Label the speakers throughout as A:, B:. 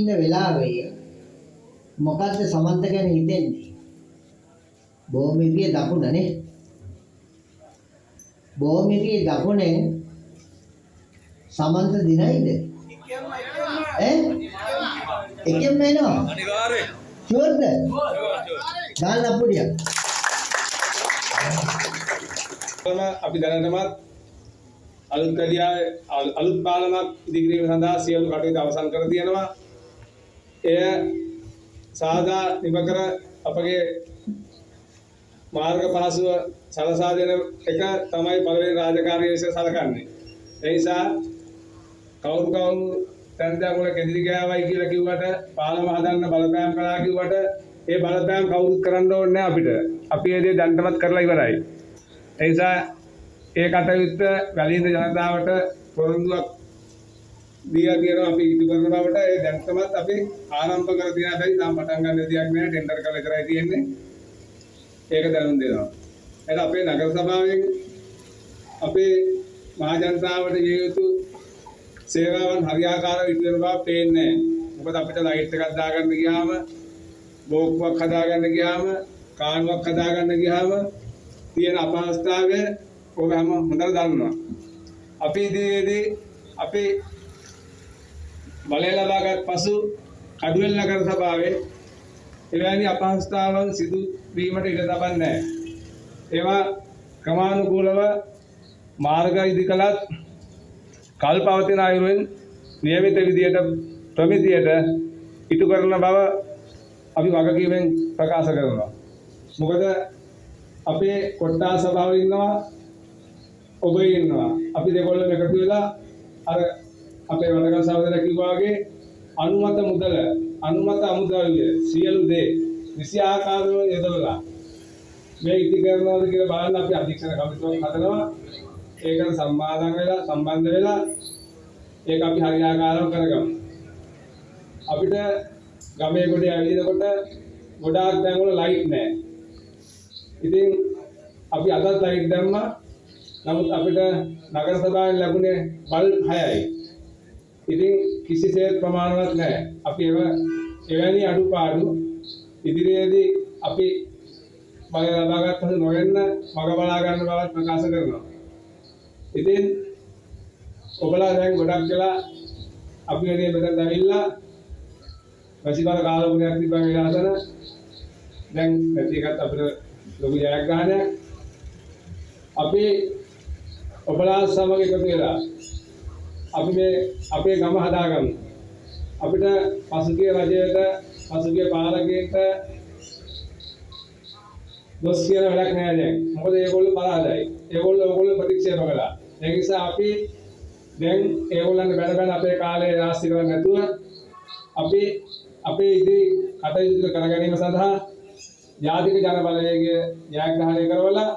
A: ඉන්න වෙලාවේ මොකද්ද සමන්ත ගැන හිතෙන්නේ? බොහොමිරිය දකුණනේ. බොහොමිරිය දකුණෙන් සමන්ත දිනයිද? එකෙන්ම එනවා.
B: අනිවාර්යෙන්.
A: ෂුවර්ද? දාන්න අපුඩියක්.
B: අපි දැනටමත් අලුත් කඩියාවේ අලුත් පාලමක් ඉදිකිරීම සඳහා සියලු කටයුතු අවසන් කර තියෙනවා. එය සාදා නිමකර අපගේ මාර්ග පහසුව සලසා දෙන එක තමයි පළවෙනි රාජකාරිය ලෙස සැලකන්නේ. ඒ නිසා කවුරු තැන්දා වල කෙඳිරි ගෑවයි කියලා කිව්වට පාලම හදන්න බලපෑම් කළා කිව්වට ඒ බලපෑම් කවුරුත් කරන්න ඕනේ නැහැ අපිට. අපි ඒ දේ දැන්ටමත් කරලා ඉවරයි. ඒ නිසා ඒ කටයුත්ත වැලින්ද ජනතාවට පොරොන්දුවක් දීලා තියෙනවා අපි ඉටු කරන බවට. ඒ දැන්ටමත් අපි ආරම්භ කර තියන හැබැයි තාම පටන් ගන්න දෙයක් නැහැ. ටෙන්ඩර් කරලා ඉතරයි තියෙන්නේ. ඒක දැනුම් දෙනවා. එතන අපේ නගර සභාවෙන් අපේ මහ ජනතාවට දිය යුතු සේවාවන් හරියාකාරව ඉටු වෙන බව පේන්නේ නැහැ. මොකද අපිට ලයිට් එකක් දාගන්න ගියාම, බෝක්කුවක් හදාගන්න ගියාම, කාණුවක් හදාගන්න ගියාම තියෙන අපහසුතාවය ඔබම හොඳට දන්නවා. අපි ඉදිරියේදී අපි බලය ලබාගත් පසු කඩුවෙල් නගර සභාවේ එවැනි අපහසුතාවන් සිදු වීමට ඉඩ තබන්නේ නැහැ. ඒවා ක්‍රමානුකූලව මාර්ග ඉදිකලත් කල්පවතින අයුරින් නියමිත විදියට ප්‍රමිතියට ඉටු කරන බව අපි වගකීමෙන් ප්‍රකාශ කරනවා. මොකද අපේ කොට්ටාස සභාවේ ඉන්නවා, ඔබ ඉන්නවා. අපි දෙකොල්ලම එකතු වෙලා අර අපේ වඩකල් සහෝදරයා කිව්වා වගේ අනුමත මුදල, අනුමත අමුද්‍රව්‍ය සියලු දේ විසි ආකාරව යොදවලා මේ ඉදි කරනවාද කියලා බලන්න අපි අධීක්ෂණ කමිටුවක් හදනවා. ඒකට සම්බන්ධ වෙලා ඒක අපි හරියාකාරව කරගමු. අපිට ගමේ ගොඩේ ඇවිදිනකොට ගොඩාක් තැන්වල ලයිට් නැහැ. ඉතින් අපි අදත් ලයිට් දැම්මා. නමුත් අපිට නගර සභාවෙන් ලැබුණේ බල්බ් 6යි. ඉතින් කිසිසේත් ප්‍රමාණවත් නැහැ. අපි එවැනි අඩුපාඩු ඉදිරියේදී අපි බලය ලබාගත් පසු නොවෙන්න මග බලා ගන්න බවත් ප්‍රකාශ කරනවා. ඉතින් ඔබලා දැන් ගොඩක් වෙලා අපි වෙනේ මෙතන ඇවිල්ලා වැසිබර කාලගුණයක් තිබ්බා මේ ආසන දැන් නැති එකත් අපිට ලොකු ජයග්‍රහණයක්. අපි ඔබලා සමග එකතු වෙලා අපි මේ අපේ ගම හදාගමු. අපිට පසුගිය රජයට පසුගිය පාලකයෙක්ට දොස් කියන වැඩක් නෑ දැන්. මොකද ඒගොල්ලෝ පරාදයි. ඒගොල්ලෝ ප්‍රතික්ෂේප කළා. ඒ නිසා අපි දැන් ඒගොල්ලන්ට බැන අපේ කාලය නාස්ති කරන්නේ නැතුව අපි අපේ ඉදිරි කටයුතු කර ගැනීම සඳහා ජාතික ජන බලවේගය ජයග්‍රහණය කරවලා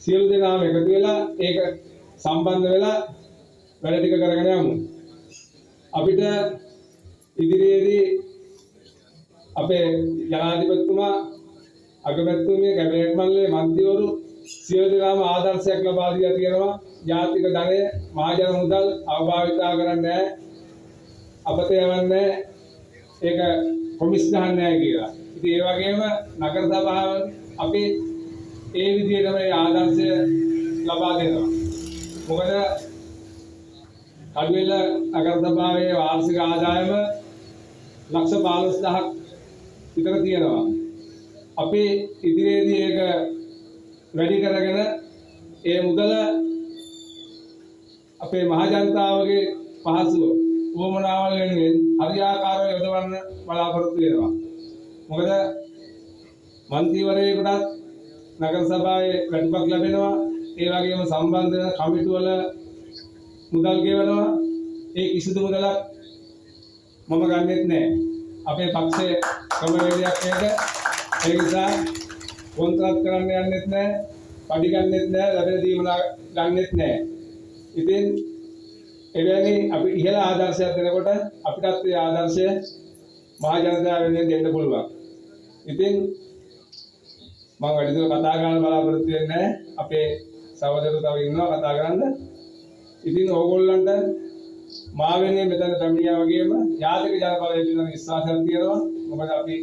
B: සියලු දෙනාම එකතු වෙලා ඒක සම්බන්ධ වෙලා වැඩ ටික කරගෙන යමු. අපිට ඉදිරියේදී අපේ ජනාධිපතිතුමා, අගමැතිතුමිය, කැබිනට් මණ්ඩලයේ මන්ත්‍රීවරු සියලු දෙනාම ආදර්ශයක් ලබා දීලා තියෙනවා. ජාතික ධනය මහජන මුදල් අවභාවිතා කරන්නේ නැහැ, අපතේ යවන්නේ ඒක කොමිස් ගහන්නේ නැහැ කියලා. ඉතින් ඒ වගේම නගර සභාව අපි ඒ විදිහටම මේ ආදර්ශය ලබා දෙනවා. මොකද කඩුවෙල නගර සභාවේ වාර්ෂික ආදායම ලක්ෂ 15000ක් විතර තියෙනවා. අපි ඉදිරියේදී ඒක වැඩි කරගෙන ඒ මුදල අපේ මහ ජනතාවගේ පහසුව උවමනාවල් වෙනුවෙන් හරියාකාරව යොදවන්න බලාපොරොත්තු වෙනවා. මොකද මන්ත්‍රීවරයෙකුටත් නගර සභාවේ වැඩිපක් ලැබෙනවා. ඒ වගේම සම්බන්ධ වෙන කමිටු වල මුදල් ගෙවනවා. ඒ කිසිදු මුදලක් මම ගන්නෙත් නැහැ. අපේ පක්ෂයේ ක්‍රමවේදයක් මේක. ඒ නිසා කොන්ත්‍රාත් කරන්න යන්නෙත් නැහැ, පඩි ගන්නෙත් නැහැ, ලැබෙන දීමනා ගන්නෙත් නැහැ. ඉතින් එවැනි අපි ඉහළ ආදර්ශයක් දෙනකොට අපිටත් ඒ ආදර්ශය මහ ජනතාව වෙනුවෙන් දෙන්න පුළුවන්. ඉතින් මම වැඩිදුර කතා කරන්න බලාපොරොත්තු වෙන්නේ නැහැ. අපේ සහෝදරයෝ තව ඉන්නවා කතා කරන්න. ඉතින් ඕගොල්ලන්ට මා වෙනුවෙන් මෙතන පැමිණියා වගේම ජාතික ජනබලය පිළිබඳ විශ්වාසයක් තියෙනවා. මොකද අපි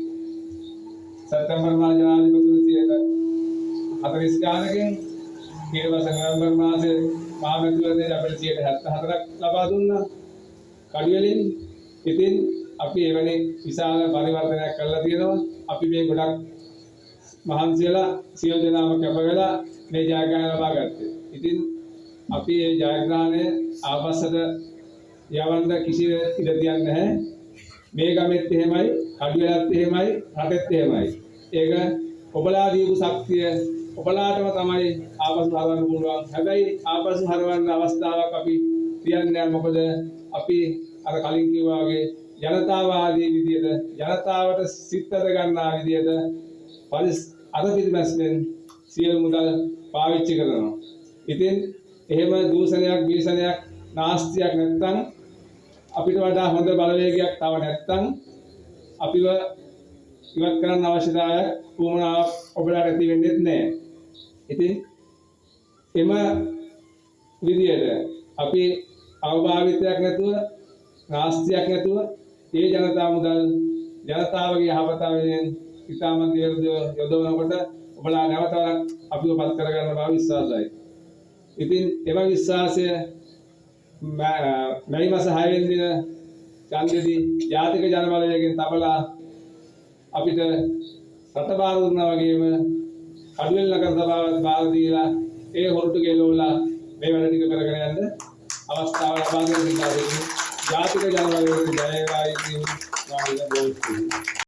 B: සැප්තැම්බර් මාස ජනාධිපතිතුමා 40 ගානකින් ඊට පස්සේ නොවැම්බර් මාසයේ මහා මැතිවරණයේ අපිට 74ක් ලබා දුන්නා. කඩිවලින් ඉතින් අපි එවැනි විශාල පරිවර්තනයක් කරලා තියෙනවා. අපි මේ ගොඩක් මහන්සි වෙලා සියලු දෙනාම කැප වෙලා මේ ජයග්‍රහණය ලබා ගත්තේ. ඉතින් අපි මේ ජයග්‍රහණය ආපස්සට යවන්න කිසි ඉඩ තියන්නේ නැහැ. මේ ගමෙත් එහෙමයි, කඩිවලත් එහෙමයි, රටෙත් එහෙමයි. ඒක ඔබලා දීපු ශක්තිය ඔබලාටම තමයි ආපසු හරවන්න පුළුවන්. හැබැයි ආපසු හරවන්න අවස්ථාවක් අපි තියන්නේ නැහැ. මොකද අපි අර කලින් කිව්වා වගේ ජනතාවාදී විදියට ජනතාවට සිත් අද ගන්නා විදියට අර පිළිමැස්මෙන් සියලු මුදල් පාවිච්චි කරනවා. ඉතින් එහෙම දූෂණයක්, බීසණයක්, නාස්තියක් නැත්නම් අපිට වඩා හොඳ බලවේගයක් තව නැත්නම් අපිව ඉවත් කරන්න අවශ්‍යතාවයක් වුණාවක් ඔබලාට ඇති වෙන්නේ නැහැ. ඉතින් එම විදියට අපි අවභාවිතයක් නැතුව, නාස්තියක් නැතුව ඒ ජනතා මුදල් ජනතාවගේ යහපත වෙනුවෙන් ඉතාමත් දීර්ඝව යොදවනකොට ඔබලා නැවතවරක් අපිව පත් කරගන්න බව විශ්වාසයි. ඉතින් එම විශ්වාසය මැයි මාස 6 වෙනි දින ඡන්දෙදී ජාතික ජනබලයෙන් තබලා අපිට රට බාර දුන්නා වගේම කඩුවෙල් නගර සභාවත් බාර දීලා ඒ හොරටු ගෙලවලා මේ වැඩ ටික කරගෙන යන්න අවස්ථාව ලබා දෙන නිසා ජාතික ජනබලයෙන් ජය වේවා කියන